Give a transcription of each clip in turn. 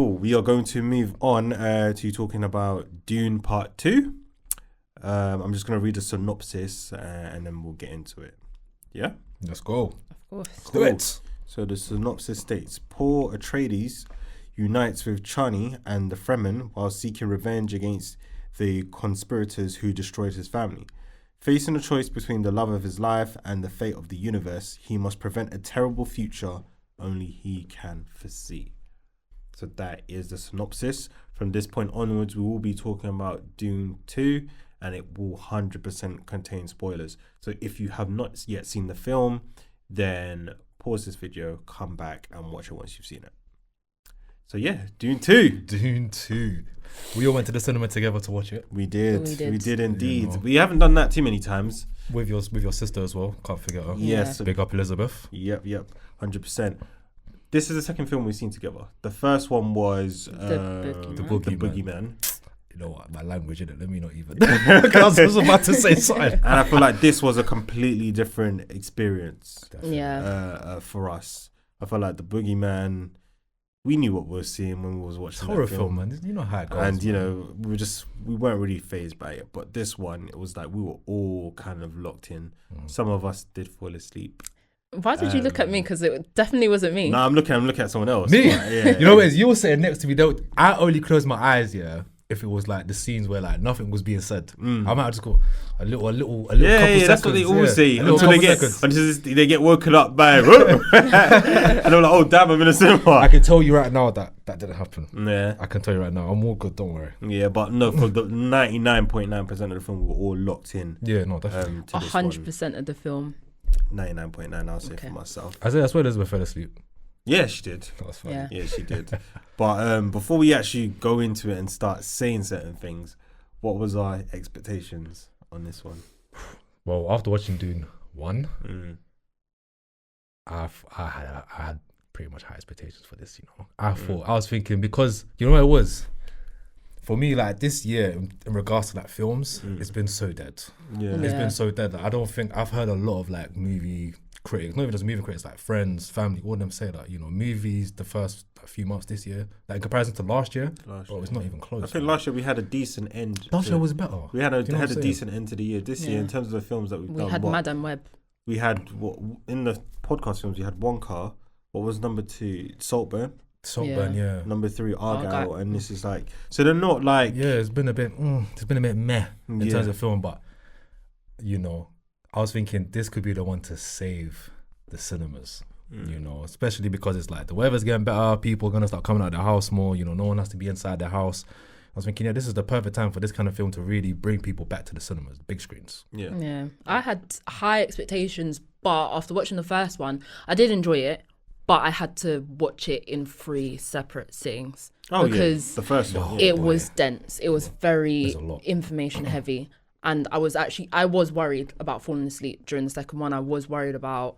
cool. We are going to move on to talking about Dune Part Two. I'm just going to read a synopsis and then we'll get into it. Yeah? Let's go. Of course. Let's do it. So the synopsis states, Paul Atreides unites with Chani and the Fremen while seeking revenge against the conspirators who destroyed his family. Facing a choice between the love of his life and the fate of the universe, he must prevent a terrible future only he can foresee. So that is the synopsis. From this point onwards, we will be talking about Dune 2, and it will 100% contain spoilers. So if you have not yet seen the film, then pause this video, come back and watch it once you've seen it. So yeah, Dune 2. Dune 2. We all went to the cinema together to watch it. We did indeed. You know. We haven't done that too many times. With your sister as well. Can't forget her. Yes. Big up Elizabeth. Yep. 100%. This is the second film we've seen together. The first one was The The Boogeyman. You know what? My language, innit? Let me not even. I was about to say something. And I feel like this was a completely different experience for us. I feel like The Boogeyman, we knew what we were seeing when we was watching Horror that film, man. You know how it goes. and you know we weren't really fazed by it. But this one, it was like we were all kind of locked in. Some of us did fall asleep. Why did you look at me? Because it definitely wasn't me. No, I'm looking at someone else. Me? Yeah, You know what it is? You were sitting next to me. I only closed my eyes, if it was like the scenes where like nothing was being said. I might have just go a little couple seconds. That's what they all say A little until they get woken up by and they're like, oh damn, I'm in a cinema. I can tell you right now that didn't happen. Yeah, I can tell you right now. I'm all good. Don't worry. yeah, but no, for the 99.9% of the film, we were all locked in. Yeah, no, definitely. 100% of the film. 99.9, I'll say for myself. I said that's where Elizabeth fell asleep. Yeah, she did. That's funny. Yeah. Yeah, she did. But before we actually go into it and start saying certain things, what was our expectations on this one? Well, after watching Dune 1, I had pretty much high expectations for this. I was thinking, because you know what it was for me, like this year in regards to like films, it's been so dead. Yeah. It's been so dead that I don't think I've heard a lot of like movie critics, not even just movie critics, like friends, family, all of them say that, movies the first few months this year, like in comparison to last year, it's not even close. I think last year we had a decent end. Last year was better. We had a decent end to the year. This year, in terms of the films that we've done, We had Madame Web. We had in the podcast films. We had Wonka. What was number 2? Saltburn. Saltburn, yeah. Number 3, Argyle, and this is like, so they're not like. Yeah, it's been a bit meh in terms of film, but I was thinking this could be the one to save the cinemas. Especially because it's like the weather's getting better, people are gonna start coming out of their house more. No one has to be inside their house. I was thinking, this is the perfect time for this kind of film to really bring people back to the cinemas, big screens. Yeah. I had high expectations, but after watching the first one, I did enjoy it, but I had to watch it in 3 separate sittings. Because the first one. It was dense. It was very information heavy. And I was worried about falling asleep during the second one. I was worried about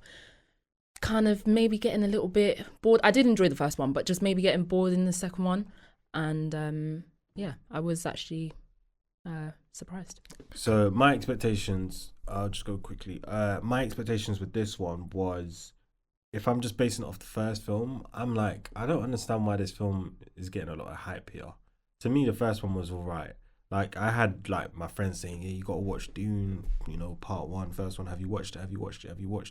kind of maybe getting a little bit bored. I did enjoy the first one, but just maybe getting bored in the second one. And I was actually surprised. So my expectations, I'll just go quickly. My expectations with this one was, if I'm just basing it off the first film, I'm like, I don't understand why this film is getting a lot of hype here. To me, the first one was all right. Like, I had like my friends saying, "Hey, you got to watch Dune, Part 1, first one. Have you watched it? Have you watched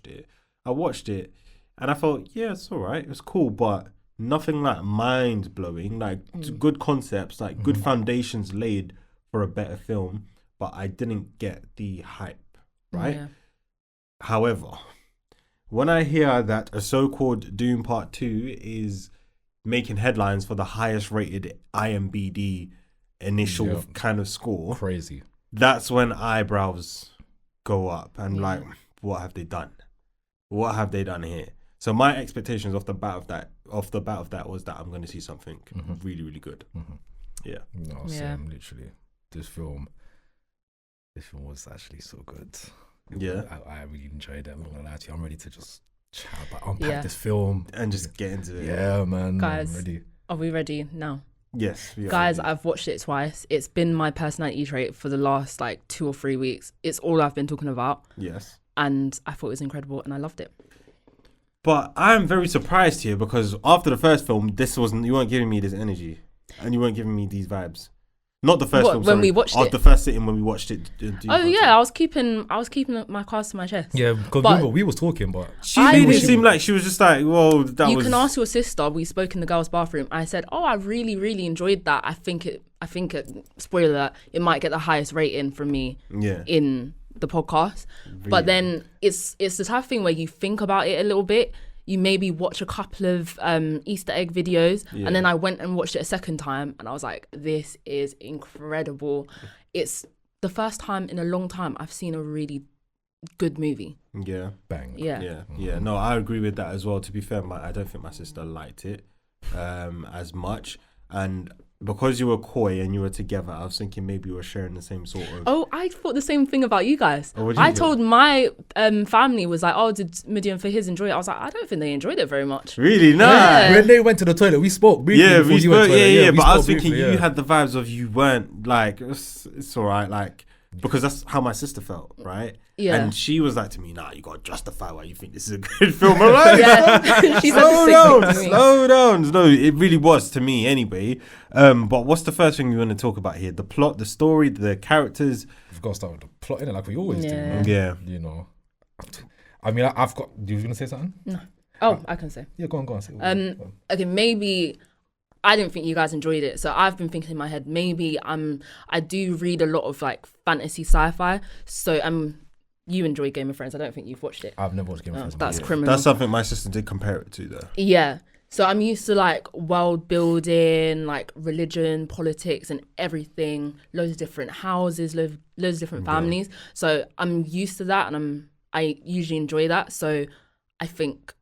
it?" I watched it, and I felt, yeah, it's all right. It was cool, but nothing like mind blowing. Like good concepts, like good foundations laid for a better film, but I didn't get the hype, right? Yeah. However, when I hear that a so-called Dune Part 2 is making headlines for the highest rated IMDb initial kind of score, Crazy. that's when eyebrows go up and like, what have they done? What have they done here? So my expectations off the bat of that was that I'm going to see something really, really good. Yeah. No, same, literally. This film was actually so good. Yeah. I really enjoyed it. I'm not gonna lie to you. I'm ready to just chat about, unpack this film and just get into it. Yeah, man. Guys, I'm ready. Are we ready now? Yes. Guys, I've watched it twice. It's been my personality trait for the last like 2 or 3 weeks. It's all I've been talking about. Yes. And I thought it was incredible and I loved it. But I'm very surprised here because after the first film, you weren't giving me this energy, and you weren't giving me these vibes. Not the first film. When we watched it. The first sitting when we watched it. I was keeping my cards to my chest. Yeah, because we was talking, but she made it seem like she was just like, well, you can ask your sister. We spoke in the girls' bathroom. I said, I really, really enjoyed that. I think it. Spoiler alert, it might get the highest rating from me. Yeah. In the podcast, really? But then it's the type of thing where you think about it a little bit. You maybe watch a couple of Easter egg videos, and then I went and watched it a second time, and I was like, this is incredible. It's the first time in a long time I've seen a really good movie. Yeah. Bang. Yeah. Yeah. No, I agree with that as well. To be fair, I don't think my sister liked it as much. And because you were coy and you were together, I was thinking maybe you were sharing the same sort of... Oh, I thought the same thing about you guys. Oh, I told my family, was like, did Midian for his enjoy it? I was like, I don't think they enjoyed it very much. Really? Nah. Yeah. When they went to the toilet, we spoke briefly. Yeah, we spoke. But I was thinking briefly, you had the vibes of you weren't like, it's all right, like, because that's how my sister felt, right? Yeah. And she was like to me, nah, you got to justify why you think this is a good film. I'm like, Yeah. She said the same thing to me. Slow down. No, it really was to me anyway. But what's the first thing you want to talk about here? The plot, the story, the characters. We've got to start with the plot, innit? Like we always do. Yeah. You know. I mean, I've got... You were going to say something? No. Oh, I can say. Yeah, go on. Okay, maybe... I didn't think you guys enjoyed it, so I've been thinking in my head, maybe I do read a lot of like fantasy sci-fi, so you enjoy Game of Thrones. I don't think you've watched it. I've never watched Game of Thrones. That's criminal. That's something my sister did compare it to though. Yeah. So I'm used to like world building, like religion, politics and everything, loads of different houses, loads of different families. So I'm used to that and I usually enjoy that. So I think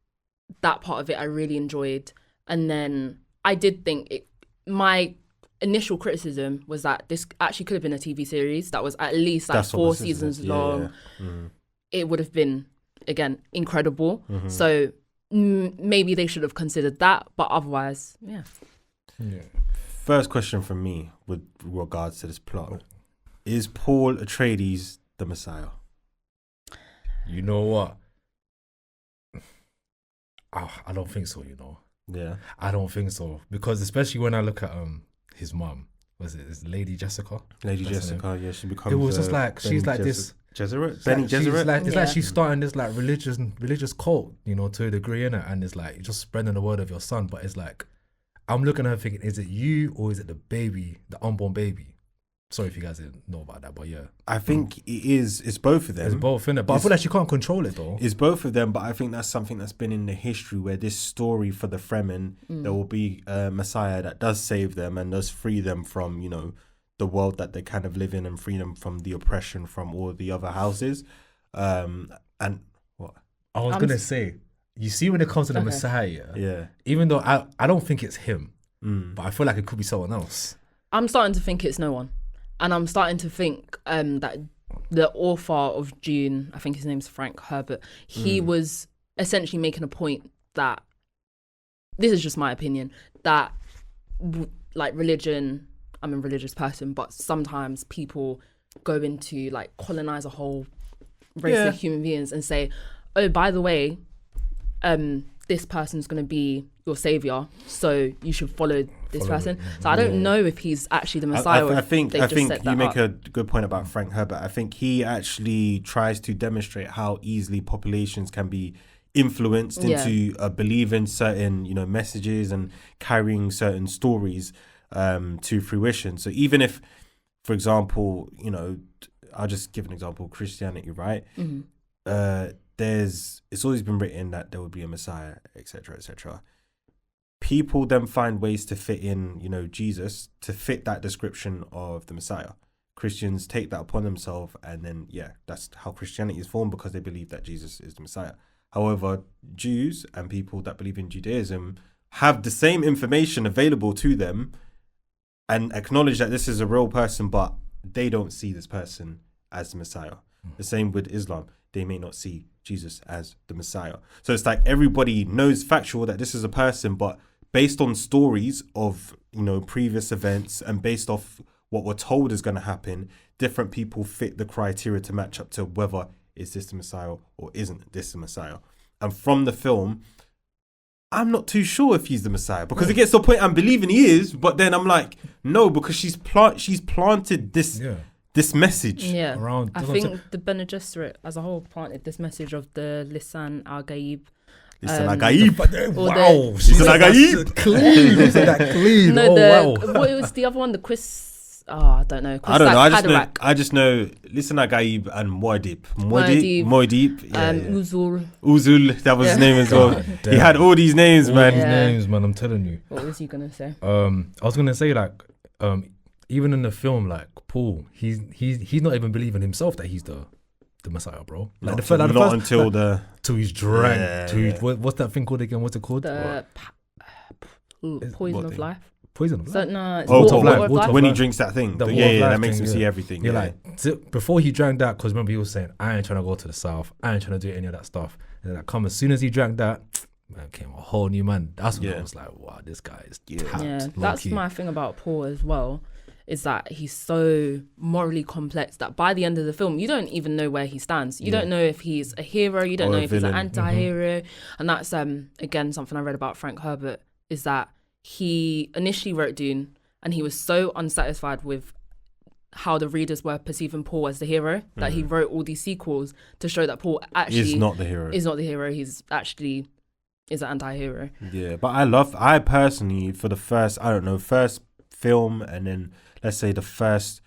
that part of it I really enjoyed. And then I did think my initial criticism was that this actually could have been a TV series that was at least like 4 seasons long. Yeah. Mm-hmm. It would have been, again, incredible. Mm-hmm. So maybe they should have considered that, but otherwise, yeah. First question from me with regards to this plot. Is Paul Atreides the Messiah? You know what? I don't think so, you know. Yeah. I don't think so. Because especially when I look at his mum, was it Lady Jessica? Lady Jessica, yeah, she becomes... It was just like, she's like this... Gesserit? Bene Gesserit? It's like she's starting this like religious cult, you know, to a degree, innit? And it's like, you're just spreading the word of your son, but it's like, I'm looking at her thinking, is it you or is it the baby, the unborn baby? Sorry if you guys didn't know about that, but yeah. I think it's both of them. It's both, innit? But I feel like she can't control it though. It's both of them, but I think that's something that's been in the history where this story for the Fremen, there will be a Messiah that does save them and does free them from, you know, the world that they kind of live in and free them from the oppression from all the other houses. And what? I was going to say, you see when it comes to the Messiah, yeah. Even though I don't think it's him, but I feel like it could be someone else. I'm starting to think it's no one. And I'm starting to think that the author of Dune, I think his name's Frank Herbert, he was essentially making a point that, this is just my opinion, that like religion, I'm a religious person, but sometimes people go into like colonize a whole race of human beings and say, oh, by the way, this person's going to be your savior, so you should follow this person. So I don't know if he's actually the Messiah. I think you make a good point about Frank Herbert. I think he actually tries to demonstrate how easily populations can be influenced into believing certain, you know, messages and carrying certain stories to fruition. So even if, for example, you know, I'll just give an example, Christianity, right? It's always been written that there will be a Messiah, etc., etc. People then find ways to fit in, you know, Jesus to fit that description of the Messiah. Christians take that upon themselves, and then that's how Christianity is formed, because they believe that Jesus is the Messiah. However, Jews and people that believe in Judaism have the same information available to them and acknowledge that this is a real person, but they don't see this person as the Messiah. The same with Islam. They may not see Jesus as the Messiah. So it's like everybody knows factual that this is a person, but based on stories of, you know, previous events and based off what we're told is going to happen, different people fit the criteria to match up to whether is this the Messiah or isn't this the Messiah. and from the film, I'm not too sure if he's the Messiah, because it gets to a point I'm believing he is, but then I'm like, no, because she's planted this message. Yeah, around. I think the Bene Gesserit as a whole planted this message of the Lisan al-Gaib. Lisan al-Gaib. Wow, Lisan al-Gaib. Clean. Is that clean? No, wow. What was the other one? The Quis. I don't know. I don't know. I just know Lisan al-Gaib and Muad'Dib. Uzul. That was his name as well. He had all these names, man. These names, man. I'm telling you. What was he gonna say? I was gonna say like, even in the film, like Paul, he's not even believing himself that he's the Messiah, bro. Like till he's dragged. What's that thing called again? What's it called? The poison of life. Poison of life. So, no, it's water of life. When he drinks that thing, that makes him see everything. Yeah, like before he drank that, because remember he was saying, I ain't trying to go to the south. I ain't trying to do any of that stuff. And then as soon as he drank that, man, came a whole new man. That's when I was like, wow, this guy is tapped. Yeah, that's my thing about Paul as well, is that he's so morally complex that by the end of the film, you don't even know where he stands. You don't know if he's a hero. You don't know if he's an anti-hero. And that's, again, something I read about Frank Herbert, is that he initially wrote Dune and he was so unsatisfied with how the readers were perceiving Paul as the hero that he wrote all these sequels to show that Paul actually is not the hero. He's actually is an anti-hero. Yeah, but I personally, for the first film, and then let's say the first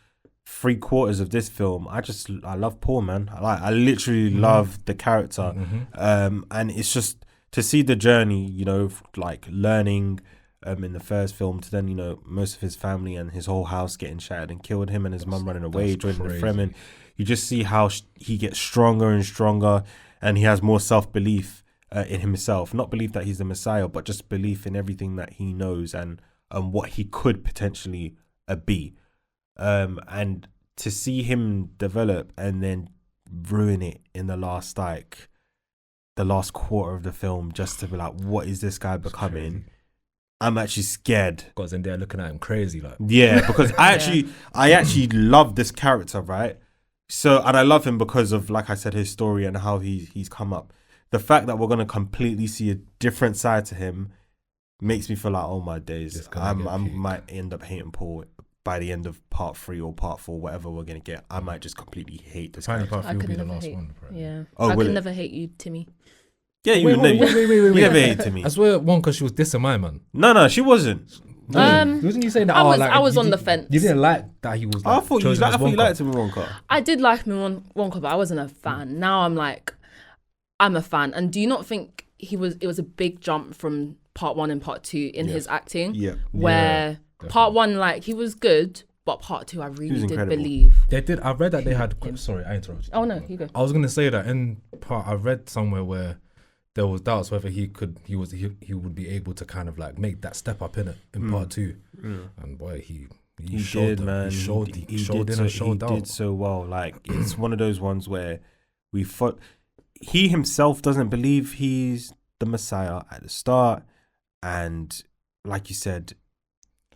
3/4 of this film, I love Paul, man. I literally love the character. And it's just to see the journey, you know, like learning in the first film to then, you know, most of his family and his whole house getting shattered and killed, him and his mum running away, joining the Fremen. You just see how he gets stronger and stronger, and he has more self-belief in himself. Not belief that he's the Messiah, but just belief in everything that he knows and what he could potentially be. And to see him develop and then ruin it in the last quarter of the film, just to be like, what is this guy becoming? I'm actually scared. Because then they're looking at him crazy, like. Yeah, because I actually love this character, right? So, and I love him because of, like I said, his story and how he's come up. The fact that we're gonna completely see a different side to him makes me feel like, oh my days, I might end up hating Paul by the end of part 3 or part 4, whatever we're gonna get. I might just completely hate this character. Part 3 will be the last one. Yeah. I could never hate you, Timmy. Yeah, you never hated me. I swear, one, because she was dissing my man. No, she wasn't. Wasn't you saying that? I was on the fence. You didn't like that he was. Like, I thought you liked him in Wonka. I did like him in Wonka, but I wasn't a fan. Now I'm like, I'm a fan. And do you not think it was a big jump from part 1 and part 2 in his acting? Yeah. Where part 1, like, he was good, but part 2, I really did believe. They did. I read that they had. Sorry, I interrupted. Oh no, you go. I was gonna say that in part, I read somewhere where there was doubts whether he would be able to kind of like make that step up in part 2. And boy, he showed, did, man. He showed did so well. Like, it's one of those ones where he himself doesn't believe he's the Messiah at the start, and like you said,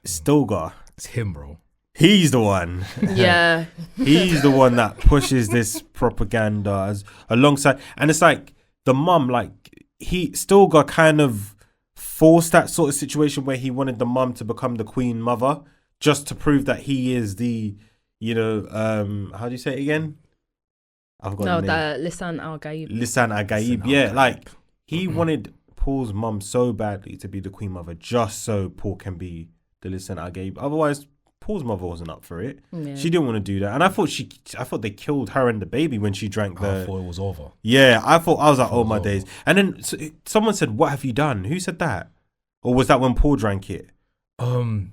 Stilgar, it's him, bro. He's the one. Yeah. He's the one that pushes this propaganda alongside, and it's like the mum, like, he still got kind of forced that sort of situation where he wanted the mum to become the queen mother just to prove that he is the, you know, how do you say it again? I forgot the name. Lisan al-Gaib. Lisan al-Gaib, yeah. Like, he wanted Paul's mum so badly to be the queen mother just so Paul can be the Lisan al-Gaib. Otherwise, Paul's mother wasn't up for it. Yeah. She didn't want to do that, and I thought they killed her and the baby when she drank the. I thought it was over. Yeah, I was like, oh my days. And then someone said, "What have you done?" Who said that? Or was that when Paul drank it? I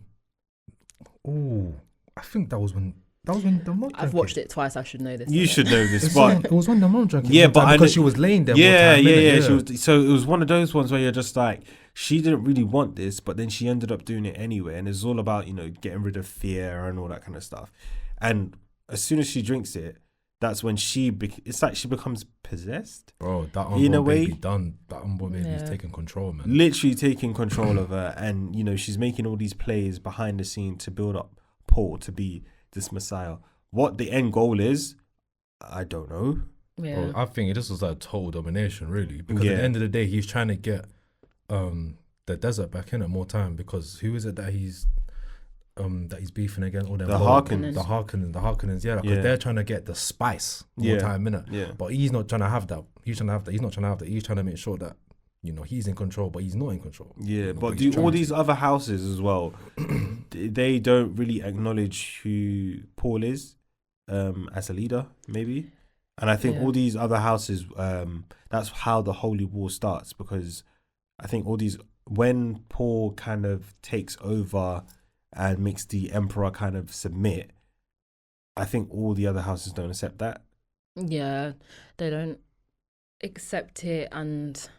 think that was when the mom. I've watched it twice. I should know this. You should know this, but it was when the mom drank it. Yeah, but because she was laying there. Yeah. So it was one of those ones where you're just like, she didn't really want this, but then she ended up doing it anyway. And it's all about, you know, getting rid of fear and all that kind of stuff. And as soon as she drinks it, that's when it's like she becomes possessed. Bro, that unborn baby done. That unborn baby is taking control, man. Literally taking control of her. And, you know, she's making all these plays behind the scene to build up Paul to be this Messiah. What the end goal is, I don't know. Yeah. Bro, I think it just was like total domination, really, because at the end of the day, he's trying to get the desert back in it more time, because who is it that he's beefing against? All them The Harkonnens. the Harkonnens, yeah, because they're trying to get the spice more time in it. Yeah. But he's not trying to have that. He's not trying to have that. He's trying to make sure that, you know, he's in control, but he's not in control. Yeah, you know, but he's do all trying these to. other houses as well, they don't really acknowledge who Paul is as a leader, maybe. And I think all these other houses, that's how the Holy War starts, because I think when Paul kind of takes over and makes the Emperor kind of submit, I think all the other houses don't accept that. Yeah, they don't accept it, and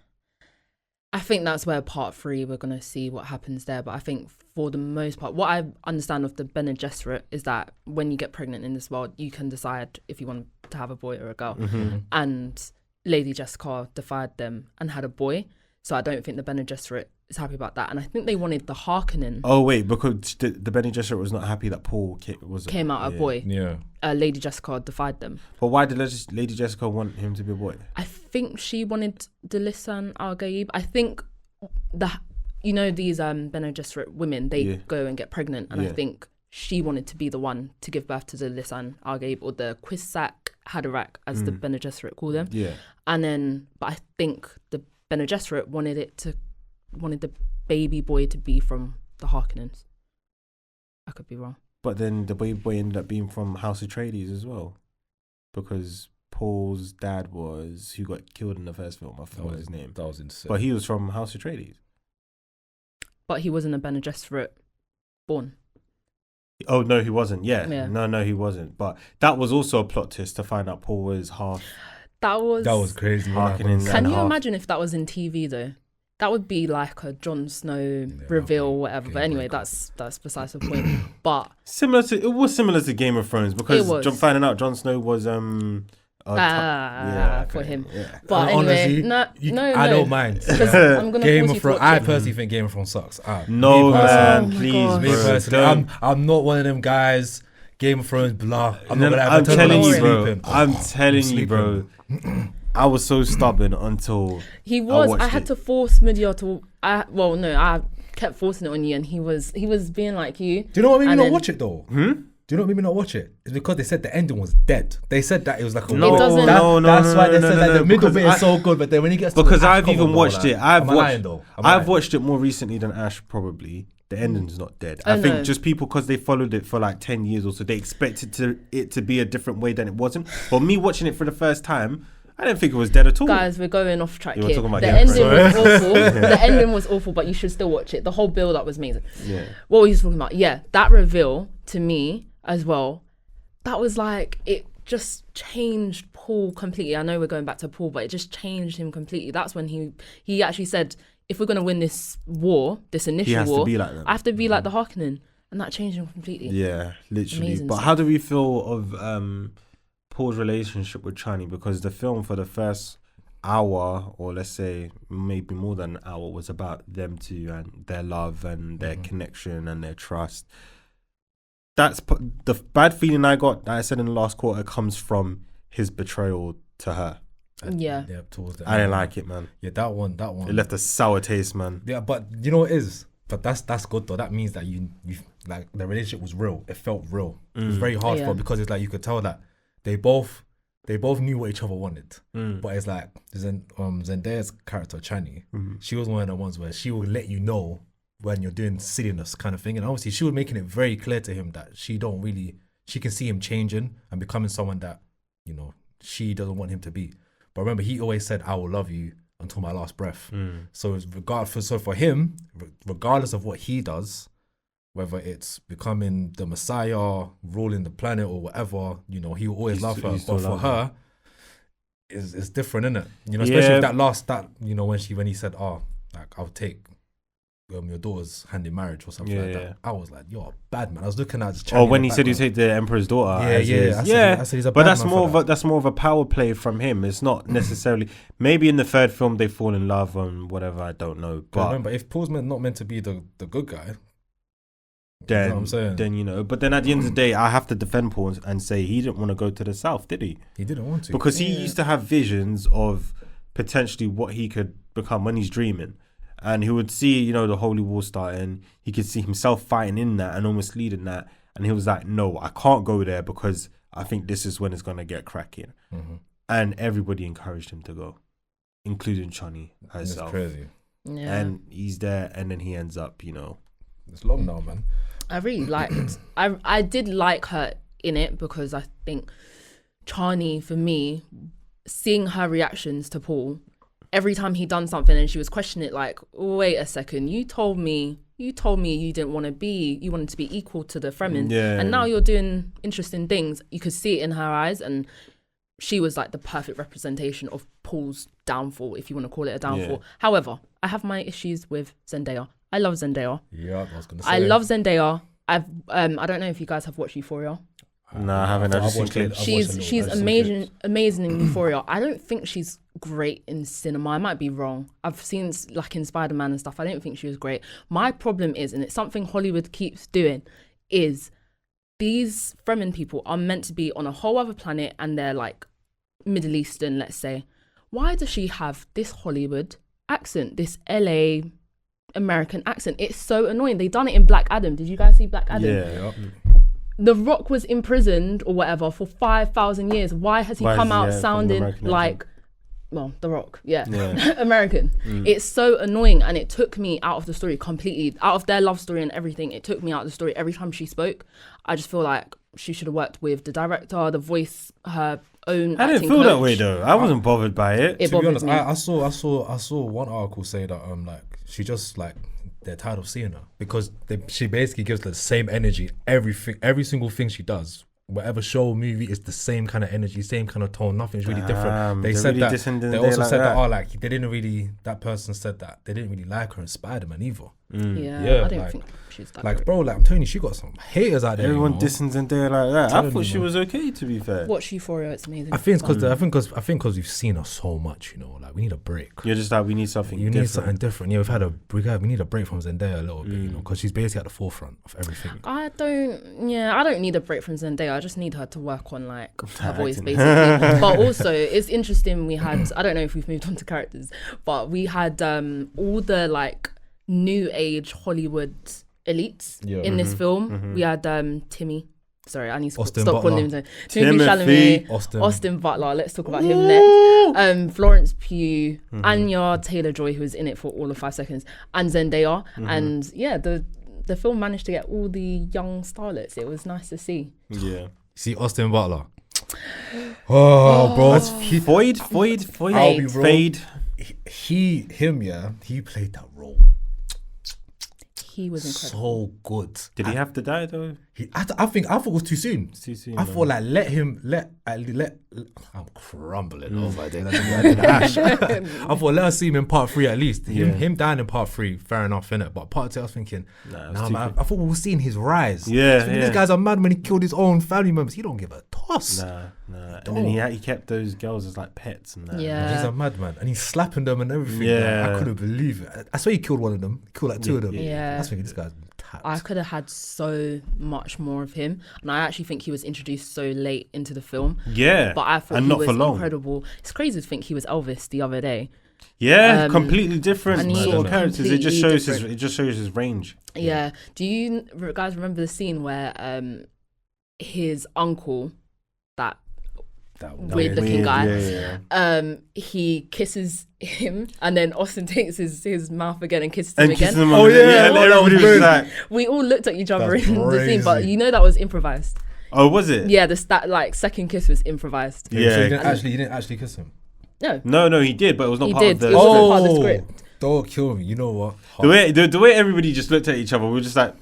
I think that's where part 3 we're gonna see what happens there. But I think for the most part, what I understand of the Bene Gesserit is that when you get pregnant in this world, you can decide if you want to have a boy or a girl. Mm-hmm. And Lady Jessica defied them and had a boy. So I don't think the Bene Gesserit is happy about that. And I think they wanted the Harkonnen. Oh wait, because the Bene Gesserit was not happy that Paul came out a boy. Yeah. Lady Jessica defied them. But why did Lady Jessica want him to be a boy? I think she wanted the Lisan al-Gaib. I think these Bene Gesserit women, they go and get pregnant, and I think she wanted to be the one to give birth to the Lisan al-Gaib, or the Kwisatz Haderach, as the Bene Gesserit call them. Yeah. And then, but I think the Bene Gesserit wanted the baby boy to be from the Harkonnens. I could be wrong. But then the baby boy ended up being from House Atreides as well, because Paul's dad who got killed in the first film. I forgot his name. That was insane. But he was from House Atreides. But he wasn't a Bene Gesserit born. Oh no, he wasn't. Yeah. No, he wasn't. But that was also a plot twist to find out Paul was half. That was crazy. Harkonnen. Can you imagine if that was in TV though? That would be like a Jon Snow reveal or whatever. But anyway, that's besides the point. But it was similar to Game of Thrones, because finding out Jon Snow was for him. Yeah. But anyway, honestly, no. I don't mind. 'Cause I'm gonna Game force of you to Thrones. watch I it. personally think Game of Thrones sucks. No, man, Oh my please, gosh. Me bro. personally, I'm not one of them guys. Game of Thrones, blah. I'm not gonna ever I'm tell telling them you, I'm bro. sleeping. I'm telling you, bro. I was so stubborn until He was. I watched had it. to force Midyar to. I kept forcing it on you, and he was being like you. Do you know what made me And not then- watch it though? Hmm? Do you know what made me not watch it? It's because they said the ending was dead. They said that it was like a No, It doesn't- no, That's why they said that the middle because bit is so good, but then when he gets to because the I've Ash, even come on, watched though, it. like, I've I'm watched. lying, though. I'm I've lying. watched it more recently than Ash. Probably the ending's not dead. Oh, I think no. just people, because they followed it for like 10 years or so, they expected it to be a different way than it wasn't. But me watching it for the first time, I didn't think it was dead at all. Guys, we're going off track You were here. talking about The Game of ending was Thrones. awful. The ending was awful, but you should still watch it. The whole build up was amazing. Yeah. What were you talking about? Yeah, that reveal to me as well. That was like, it just changed Paul completely. I know we're going back to Paul, but it just changed him completely. That's when he actually said, if we're going to win this war, this initial has to war, be like them. I have to be like the Harkonnen. And that changed him completely. Yeah, literally. Amazing But stuff. how do we feel of Paul's relationship with Chani? Because the film, for the first hour, or let's say maybe more than an hour, was about them two and their love and their connection and their trust. The bad feeling I got, that I said in the last quarter, comes from his betrayal to her. Yeah. Towards the I didn't end. like it, man. Yeah, that one. It left a sour taste, man. Yeah, but you know what it is? But that's good though. That means that you like the relationship was real. It felt real. It was very hard Yeah. for, because it's like you could tell that they both knew what each other wanted. Mm. But it's like Zendaya's character Chani, Mm-hmm. she was one of the ones where she would let you know when you're doing silliness kind of thing, and obviously she was making it very clear to him that she can see him changing and becoming someone that, you know, she doesn't want him to be. But remember, he always said, "I will love you until my last breath." So for him, regardless of what he does, whether it's becoming the Messiah, ruling the planet or whatever, you know, he will always love her. still But for love her, it's different, isn't it? You know, especially with that you know, when he said, "Oh, like I'll take your daughter's hand in marriage" or something like that. I was like, "You're a bad man." I was looking at Oh, when he said he take the Emperor's daughter. I said he's a but bad that's man more for of that's more of a power play from him. It's not necessarily. Maybe in the third film they fall in love and whatever. I don't know. But But remember, if Paul's not meant to be the good guy, then, You know what I'm saying? then, you know. But then at the end of the day, I have to defend Paul and say he didn't want to go to the South, did he? He didn't want to. Because he used to have visions of potentially what he could become when he's dreaming. And he would see, you know, the Holy War starting. He could see himself fighting in that and almost leading that. And he was like, no, I can't go there because I think this is when it's going to get cracking. Mm-hmm. And everybody encouraged him to go, including Chani herself. That's crazy. Yeah. And he's there, and then he ends up, you know. It's long now, man. I really liked. I did like her in it because I think Chani, for me, seeing her reactions to Paul every time he done something and she was questioning it, like, wait a second, you told me you didn't want to be, you wanted to be equal to the Fremen, and now you're doing interesting things. You could see it in her eyes, and she was like the perfect representation of Paul's downfall, if you want to call it a downfall. However, I have my issues with Zendaya. I love Zendaya. Yeah, I was gonna say. I love Zendaya. I don't know if you guys have watched Euphoria. No, I haven't. I've just seen clips. She's amazing in Euphoria. I don't think she's great in cinema. I might be wrong. I've seen like in Spider-Man and stuff. I don't think she was great. My problem is, and it's something Hollywood keeps doing, is these Fremen people are meant to be on a whole other planet and they're like Middle Eastern, let's say. Why does she have this Hollywood accent, this LA American accent? It's so annoying. They done it in Black Adam. Did you guys see Black Adam? Yeah. The Rock was imprisoned or whatever for 5,000 years. Why has he come out sounding like, well, The Rock, American? It's so annoying, and it took me out of the story completely, out of their love story and everything. It took me out of the story every time she spoke. I just feel like she should have worked with the director, the voice, her own. I didn't feel that way though. I wasn't bothered by it. To be honest, I saw one article say that like she just like, they're tired of seeing her because she basically gives the same energy. Every single thing she does, whatever show, movie, is the same kind of energy, same kind of tone. Nothing's really different. They said really that. They also said that. They didn't really. That person said that they didn't really like her in Spider-Man either. Yeah, I don't think she's that like, great. Bro, like I'm telling you, she got some haters out there. Everyone dissing Zendaya like that. I thought she was okay, to be fair. Watch Euphoria, it's amazing. I think it's because we've seen her so much, you know. Like we need a break. You're just like, we need something. You need something different. Yeah, we need a break from Zendaya a little bit, you know, because she's basically at the forefront of everything. I don't need a break from Zendaya. I just need her to work on like her voice, basically. But also, it's interesting. We had, I don't know if we've moved on to characters, but we had all the like new age Hollywood elites in this film. We had Timmy. Sorry, I need to stop calling him Timothée Chalamet, Austin Butler. Let's talk about him next. Florence Pugh, Anya Taylor-Joy, who was in it for all of 5 seconds, and Zendaya. And yeah, the film managed to get all the young starlets. It was nice to see. Yeah. See Austin Butler. Oh, bro, Fade. He played that role. He was incredible. So good. Did he have to die though? I thought it was too soon. It's too soon. I thought like I'm crumbling over there. I did ash. I thought let us see him in part 3 at least. Him dying in part 3, fair enough, innit? But part 2, I was thinking, man, I thought we were seeing his rise. These guys are mad when he killed his own family members. He don't give a toss. Nah. And then he kept those girls as like pets and that. Yeah. He's a madman, and he's slapping them and everything. Yeah. I couldn't believe it. I swear he killed one of them. He killed like 2 of them. Yeah. I was thinking, this guy's tapped. I could have had so much more of him, and I actually think he was introduced so late into the film. Yeah, but I thought and he not was for long. Incredible. It's crazy to think he was Elvis the other day. Yeah, completely different sort of completely characters. It just shows different. his range. Yeah. Do you guys remember the scene where his uncle, that weird looking guy, he kisses him, and then Austin takes his mouth again and kisses him again. And everybody was like, we all looked at each other in the scene, but you know that was improvised. Oh, was it? Yeah, that like second kiss was improvised. Yeah, so you didn't actually kiss him. No, he did, but it was not part of the. It wasn't part of the script. Don't kill me. You know what? The way everybody just looked at each other, we were just like,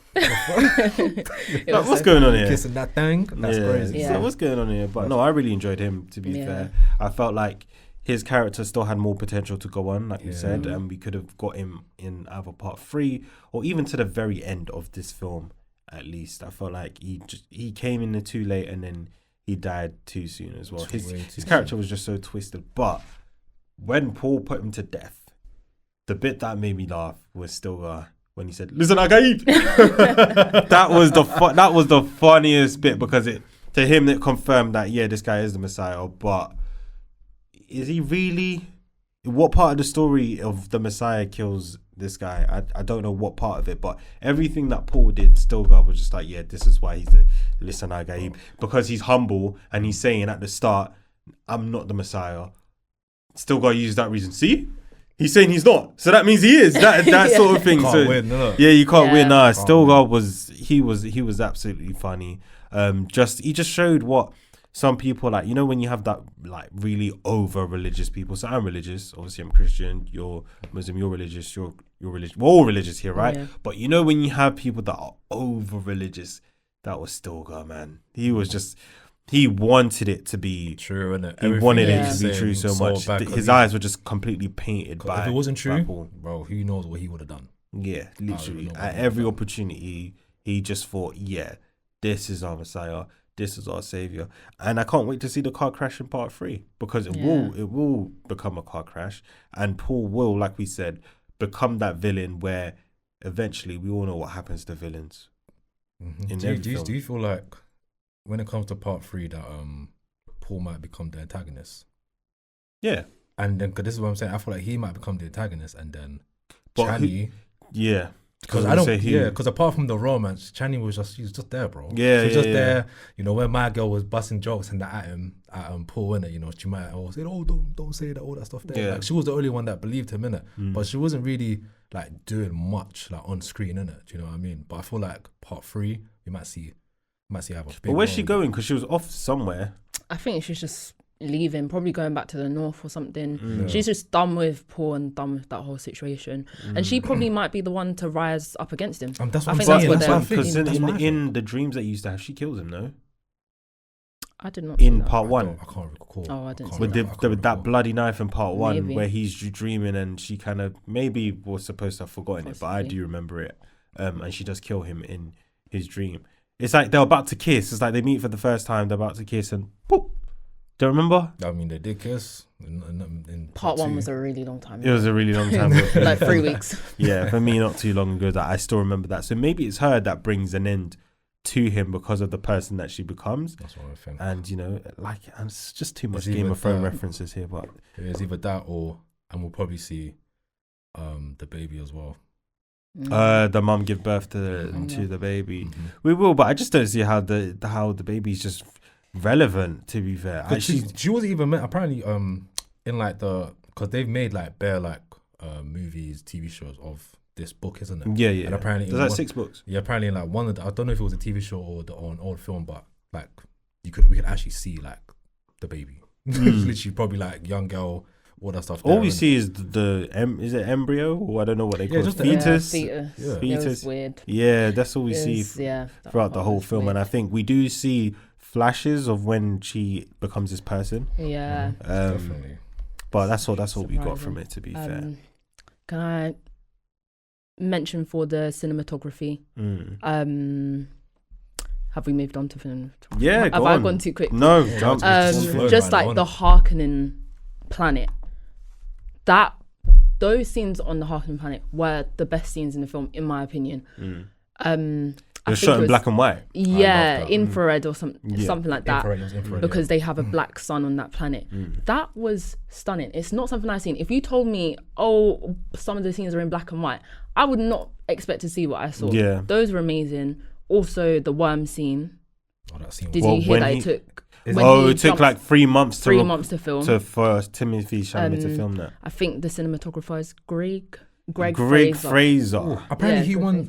what's going on here? Kissing that thing? That's crazy. Yeah. So what's going on here? But no, I really enjoyed him, to be fair. I felt like his character still had more potential to go on, like we said, and we could have got him in either part 3 or even to the very end of this film, at least. I felt like he came in too late and then he died too soon as well. His character was just so twisted. But when Paul put him to death, the bit that made me laugh was still when he said, "Listen, Agaib." that was the funniest bit, because to him it confirmed that this guy is the Messiah. But is he really? What part of the story of the Messiah kills this guy? I don't know what part of it, but everything that Paul did, Stilgar was just like, this is why he's the Listen Agaib, because he's humble and he's saying at the start, I'm not the Messiah. Stilgar used that reason. See? He's saying he's not, so that means he is. That sort of thing. Can't so win, no. you can't win. Nah, Stilgar win. he was absolutely funny. He just showed what some people like. You know, when you have that like really over religious people. So I'm religious. Obviously, I'm Christian. You're Muslim. You're religious. You're religious. We're all religious here, right? Yeah. But you know, when you have people that are over religious, that was Stilgar, man. He was just. He wanted it to be true, innit? He wanted it to be true so much. His eyes were just completely painted by. If it wasn't true, bro, who knows what he would have done? Yeah, literally. At every opportunity, he just thought, this is our Messiah. This is our savior. And I can't wait to see the car crash in part 3, because it will become a car crash, and Paul will, like we said, become that villain where eventually we all know what happens to villains. Mm-hmm. Do you feel like, when it comes to part 3, that Paul might become the antagonist? Yeah. And then, because this is what I'm saying, I feel like he might become the antagonist, and then Chani. Because I don't. Because apart from the romance, Chani was just there, bro. She was just there. You know, when my girl was busting jokes and that at Paul, innit? You know, she might have said, "Oh, don't say that," all that stuff there. Like, she was the only one that believed him, innit? But she wasn't really like doing much like on screen, innit? Do you know what I mean? But I feel like part 3, we might see have a big. But where's she going? Because she was off somewhere. I think she's just leaving, probably going back to the north or something. She's just done with Paul and done with that whole situation, and she probably might be the one to rise up against him. That's what I'm saying. Because in the dreams that he used to have, she kills him. No, I did not. In part 1, I can't recall. Oh, I didn't. With that bloody knife in part 1, where he's dreaming, and she kind of maybe was supposed to have forgotten it, but I do remember it. And she does kill him in his dream. It's like they're about to kiss. It's like they meet for the first time. They're about to kiss, and boop. Do you remember? I mean, they did kiss. In part 1 was a really long time ago. It was a really long time ago. Like 3 weeks. Yeah, for me, not too long ago. That I still remember that. So maybe it's her that brings an end to him because of the person that she becomes. That's what I think. And you know, and it's just too much Game of Thrones references here. But it's either that and we'll probably see the baby as well. The mum give birth to the baby. Mm-hmm. We will, but I just don't see how the baby's just relevant. To be fair, she wasn't even meant. Apparently, in like because they've made like bare like movies, TV shows of this book, isn't it? Yeah. And apparently, there's like 6 books. Yeah, apparently, in like one of I don't know if it was a TV show or an old film, but like we could actually see like the baby. Literally, probably like young girl. All that stuff. All we see is is it embryo, or I don't know what they call it, fetus. Fetus. It was weird. Yeah, that's all we see throughout the whole film, and I think we do see flashes of when she becomes this person. Yeah, definitely. But that's all we got from it. To be fair, can I mention for the cinematography? Have we moved on to film? Yeah, have I gone too quick? No, just like the Harkonnen planet. Those scenes on the Harkonnen planet were the best scenes in the film, in my opinion. They're shot in black and white. Yeah, infrared or something like that. Infrared, because they have a black sun on that planet. That was stunning. It's not something I've seen. If you told me, some of the scenes are in black and white, I would not expect to see what I saw. Yeah, those were amazing. Also, the worm scene. That scene. Did you hear that it took? It took like 3 months to film. For Timothée Chalamet to film that. I think the cinematographer is Greg Fraser. Ooh, apparently he won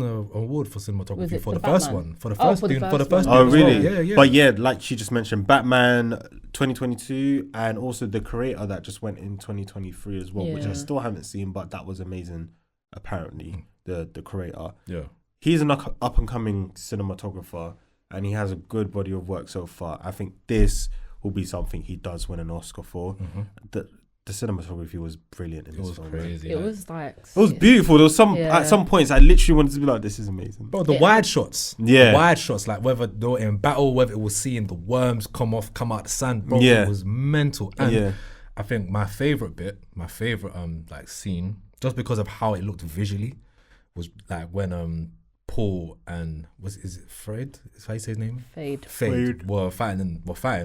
an award for cinematography for the first one. For the first one. Oh really? Well. Yeah. But yeah, like she just mentioned, Batman 2022, and also The Creator that just went in 2023 as well, which I still haven't seen, but that was amazing. Apparently, the Creator. Yeah. He's an up and coming cinematographer, and he has a good body of work so far. I think this will be something he does win an Oscar for. The cinematography was brilliant in this film. Crazy. It was beautiful. There was at some points I literally wanted to be like, this is amazing. Bro, the wide shots. Yeah. The wide shots, like whether they were in battle, whether it was seeing the worms come out the sand, bro, it was mental. And I think my favorite like scene, just because of how it looked visually, was like when Paul and is it Fred? Is how you say his name? Fade. Were fighting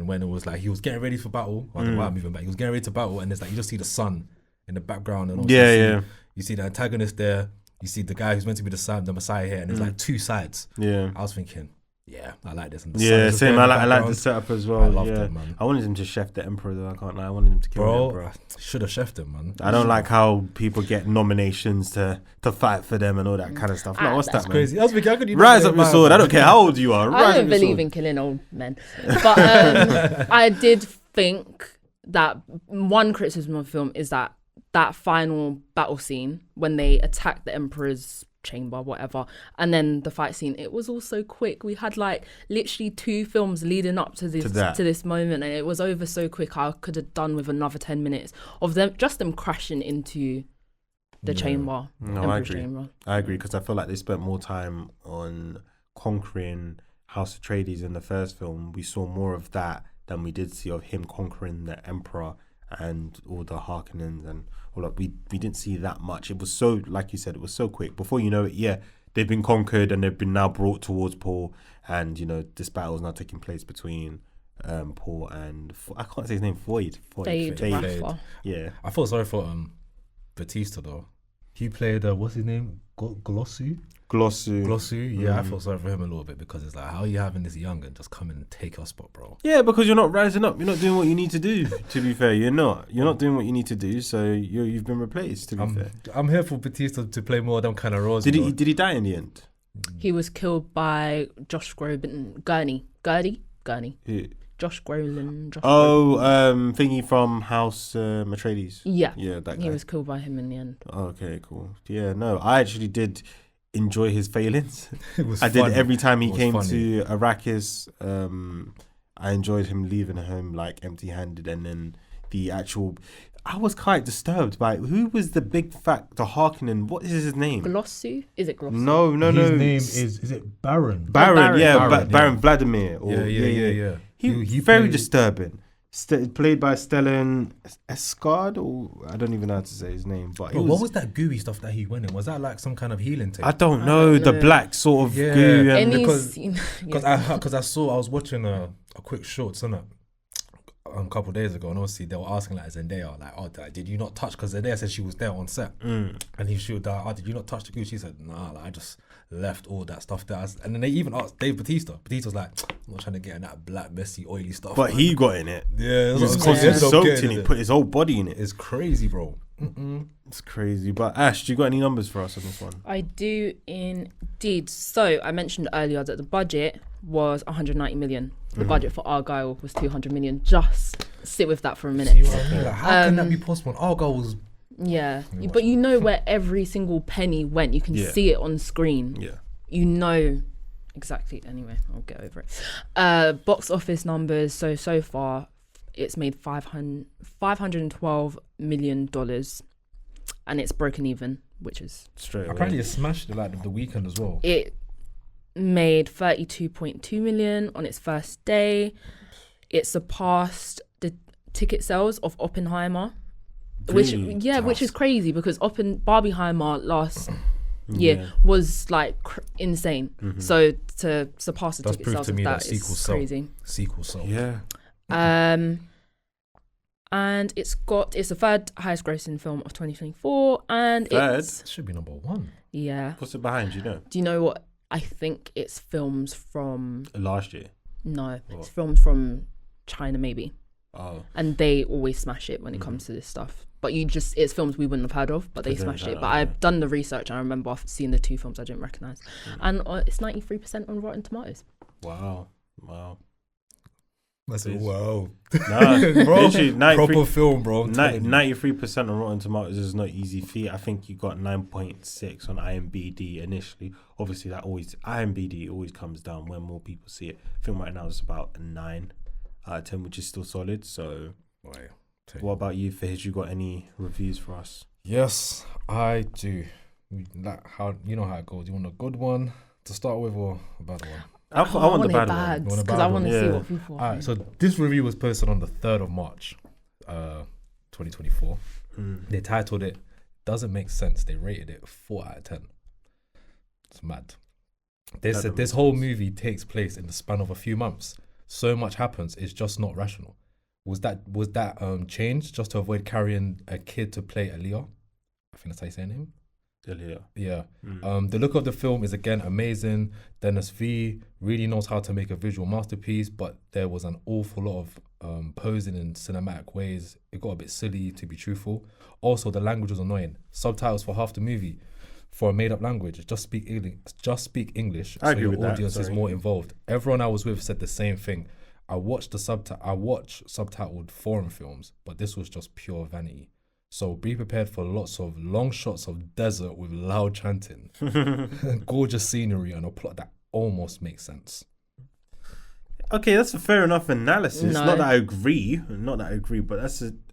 when it was like he was getting ready for battle. I don't know why I'm moving back. He was getting ready to battle, and it's like you just see the sun in the background, and also you see the antagonist there. You see the guy who's meant to be the Messiah here, and there's like two sides. Yeah, I was thinking, yeah, I like this. And same. I like the setup as well. I loved it, man. I wanted him to chef the Emperor, though. I can't lie. I wanted him to kill the Emperor. Should have chefed him, man. I don't like how people get nominations to fight for them and all that kind of stuff. No, what's that, man? Crazy. I was thinking, how could you rise up your sword? I don't care how old you are. I don't believe in killing old men, but I did think that one criticism of the film is that final battle scene when they attack the Emperor's chamber, whatever, and then the fight scene, it was all so quick. We had like literally 2 films leading up to this moment, and it was over so quick. I could have done with another 10 minutes of them crashing into the chamber. No, I agree. I agree, because I feel like they spent more time on conquering House Atreides in the first film. We saw more of that than we did see of him conquering the Emperor and all the Harkonnens and all that. We didn't see that much. It was so, like you said, it was so quick. Before you know it, they've been conquered and they've been now brought towards Paul, and this battle is now taking place between Paul and I can't say his name. Fade. Yeah, I felt sorry for Batista though. He played what's his name? Glossu. Yeah, I felt sorry for him a little bit, because it's like, how are you having this young and just come in and take your spot, bro? Yeah, because you're not rising up. You're not doing what you need to do. To be fair, you're not doing what you need to do. So you've been replaced. To be fair, I'm here for Batista to play more of them kind of roles. Did he die in the end? He was killed by Josh Groban, Gurney. Who? Josh Brolin. Thingy from House Atreides. Yeah, that guy. He was killed by him in the end. Okay, cool. Yeah, no, I actually did enjoy his failings. I did every time he came to Arrakis. I enjoyed him leaving home like empty-handed, and then I was quite disturbed by who was the big the Harkonnen. What is his name? Glossu? Is it Glossu? No. His name is it Baron? Baron Vladimir. Yeah. He very disturbing. Played by Stellan Skarsgård, or I don't even know how to say his name. But what was that gooey stuff that he went in? Was that like some kind of healing thing? I don't know. The black sort of goo. And because I was watching a quick short, a couple of days ago, and obviously they were asking like Zendaya, like, did you not touch? Because Zendaya said she was there on set, and she would, did you not touch the goo? She said, nah, like, I just left all that stuff there. And then they even asked Dave Bautista. Bautista's like, I'm not trying to get in that black, messy, oily stuff. But he got in it. Yeah, because he's soaked in it. Put his whole body in it. It's crazy, bro. It's crazy. But Ash, do you got any numbers for us on this one? I do indeed. So I mentioned earlier that the budget was 190 million. The budget for Argyle was 200 million. Just sit with that for a minute. See what I mean? Like, how can that be possible? Argyle was... Yeah, but you know where every single penny went. You can see it on screen. Yeah. You know exactly. Anyway, I'll get over it. Box office numbers. So far, it's made $512 million, and it's broken even, which is straight away. Apparently it smashed it like the weekend as well. It made 32.2 million on its first day. It surpassed the ticket sales of Oppenheimer, which is crazy, because Barbieheimer last year was like insane. So to surpass the ticket sales of that is crazy. Sequel sold. Yeah. And it's the third highest grossing film of 2024, and it should be number 1. Yeah. What's it behind? Do you know what? I think it's films from last year. No, it's films from China maybe. Oh. And they always smash it when it comes to this stuff. But it's films we wouldn't have heard of, but they smashed it. But I've done the research, and I remember seeing the 2 films I didn't recognise. And it's 93% on Rotten Tomatoes. Wow. That's a wow. Nah, bro, proper film, bro. 93% on Rotten Tomatoes is not easy feat. I think you got 9.6 on IMDb initially. Obviously, IMDb always comes down when more people see it. I think right now it's about a 9 out of 10, which is still solid. So, what about you, Fahish? You got any reviews for us? Yes, I do. How it goes? You want a good one to start with, or a bad one? I want the bad one. Because I want to see what people are. Alright, so this review was posted on the 3rd of March, 2024. They titled it "Doesn't Make Sense." They rated it 4 out of 10. It's mad. They said this whole movie takes place in the span of a few months. So much happens, it's just not rational. Was that changed just to avoid carrying a kid to play Aaliyah? I think that's how you say him. Yeah. The look of the film is again amazing. Denis V really knows how to make a visual masterpiece, but there was an awful lot of posing in cinematic ways. It got a bit silly, to be truthful. Also, the language was annoying. Subtitles for half the movie for a made-up language. Just speak English. So your audience is more involved. Everyone I was with said the same thing. I watch subtitled foreign films, but this was just pure vanity. So be prepared for lots of long shots of desert with loud chanting, gorgeous scenery, and a plot that almost makes sense. Okay, that's a fair enough analysis. Not that I agree, but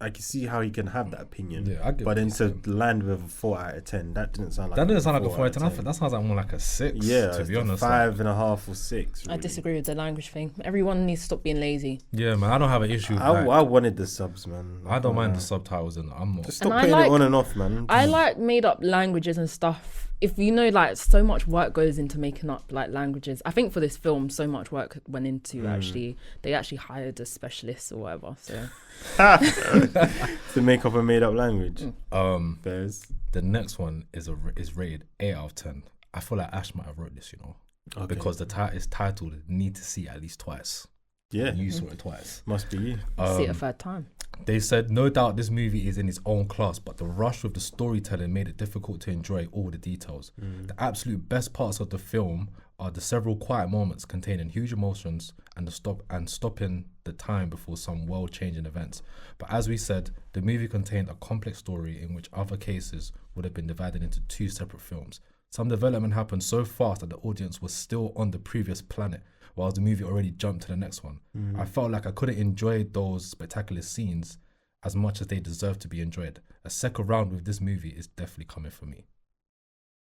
I can see how he can have that opinion. Yeah, I get. But then to land with a 4 out of 10, that didn't sound like like a 4 out of 10. That sounds like more like a 6. Yeah, to be honest, 5.5 or 6. Really. I disagree with the language thing. Everyone needs to stop being lazy. Yeah, man, I don't have an issue. I wanted the subs, man. I don't mind the subtitles, and I'm not. Just stop putting it on and off, man. I like made up languages and stuff. If you know, like, so much work goes into making up like languages. I think for this film, so much work went into they actually hired a specialist or whatever. So to make up a made up language. The next one is rated 8 out of 10. I feel like Ash might have wrote this, because the is titled "Need to See at least twice." Yeah, you saw it twice. Must be you. See it a third time. They said, no doubt this movie is in its own class, but the rush with the storytelling made it difficult to enjoy all the details. The absolute best parts of the film are the several quiet moments containing huge emotions and stopping the time before some world-changing events. But as we said, the movie contained a complex story in which other cases would have been divided into 2 separate films. Some development happened so fast that the audience was still on the previous planet, while the movie already jumped to the next one. I felt like I couldn't enjoy those spectacular scenes as much as they deserve to be enjoyed. A second round with this movie is definitely coming for me.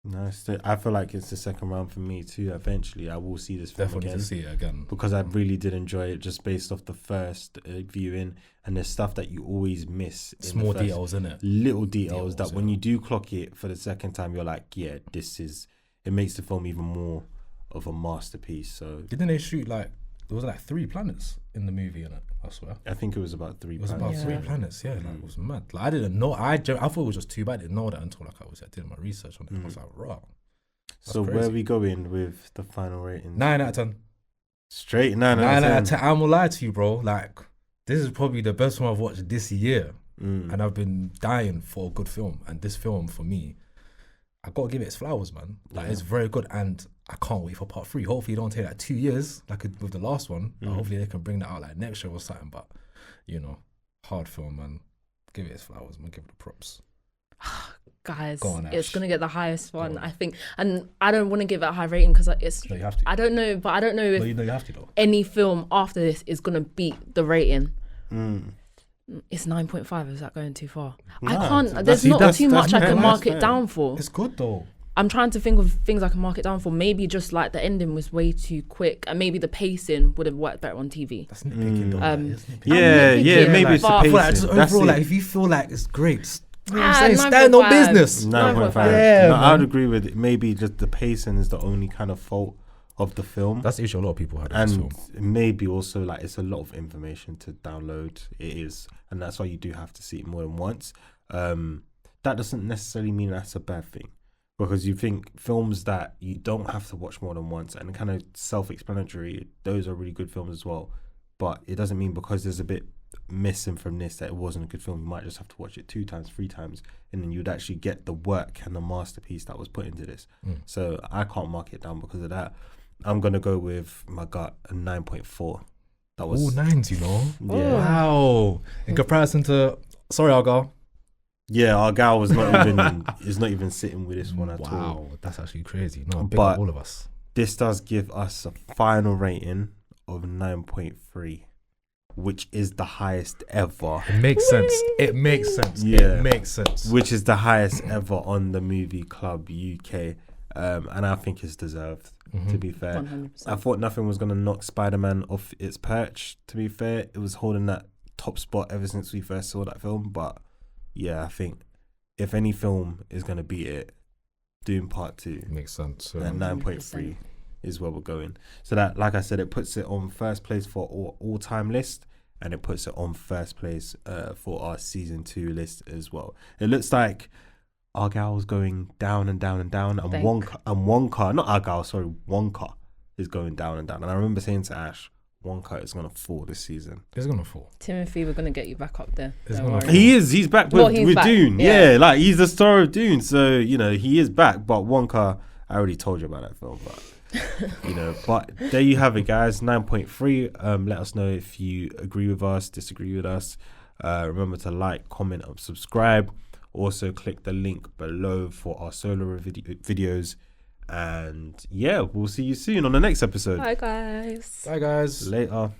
Nice. I feel like it's the second round for me too. Eventually, I will see this film definitely again. To see it again, because I really did enjoy it just based off the first viewing, and there's stuff that you always miss. Small details, in it. Little details that when you do clock it for the second time, you're like, yeah, it makes the film even more of a masterpiece. So didn't they shoot there was 3 planets in the movie, innit? I swear. I think it was about 3 planets. It was about 3 planets, yeah. It was mad. I didn't know. I thought it was just 2, but I didn't know that until I did my research on it. I was like, raw. So crazy. Where are we going with the final rating? 9 out of 10. Straight 9 out of 10. I won't lie to you, bro. This is probably the best one I've watched this year. And I've been dying for a good film. And this film, for me, I got to give it its flowers, man. It's very good. And I can't wait for part 3. Hopefully it don't take 2 years with the last one. But hopefully they can bring that out next year or something. But, hard film, man. Give it its flowers, man. Give it the props. Guys, on, it's going to get the highest one, I think. And I don't want to give it a high rating because it's... No, you have to. I don't know, but I don't know if you have to, though. Any film after this is going to beat the rating. It's 9.5. Is that going too far? I can't. There's not too much I can mark it down for. It's good though. I'm trying to think of things I can mark it down for. Maybe just the ending was way too quick, and maybe the pacing would have worked better on TV. That's nitpicking though. Yeah. Maybe it's the pacing. Overall, if you feel like it's great, you know what I'm saying? Stand on business. 9.5. Yeah, I would agree with it. Maybe just the pacing is the only kind of fault of the film. That's the issue a lot of people had. And maybe also it's a lot of information to download. It is, and that's why you do have to see it more than once. That doesn't necessarily mean that's a bad thing, because you think films that you don't have to watch more than once and kind of self-explanatory, those are really good films as well. But it doesn't mean because there's a bit missing from this that it wasn't a good film. You might just have to watch it 2 times, 3 times, and then you'd actually get the work and the masterpiece that was put into this. So I can't mark it down because of that. I'm gonna go with my gut, a 9.4. That was all 9s, Yeah. Wow. In comparison to Argyle. Yeah, Argyle was not even is not even sitting with this one at all. Wow, that's actually crazy. No, big up all of us. This does give us a final rating of 9.3, which is the highest ever. It makes sense. It makes sense. Yeah. It makes sense. Which is the highest ever on the Movie Club UK. And I think it's deserved, to be fair. 100%. I thought nothing was going to knock Spider-Man off its perch, to be fair. It was holding that top spot ever since we first saw that film. But yeah, I think if any film is going to beat it, Dune Part 2. Makes sense. So. And 9.3 is where we're going. So that, like I said, it puts it on first place for all-time list, and it puts it on first place for our season 2 list as well. It looks like Argyle's going down and down and down, and Wonka is going down and down. And I remember saying to Ash, Wonka is gonna fall this season. It's gonna fall. Timothy, we're gonna get you back up there. He's back with back. Dune. Yeah, like he's the star of Dune, so he is back. But Wonka, I already told you about that film, but but there you have it, guys. 9.3. Let us know if you agree with us, disagree with us. Remember to like, comment, and subscribe. Also, click the link below for our solo videos. And yeah, we'll see you soon on the next episode. Bye, guys. Bye, guys. Later.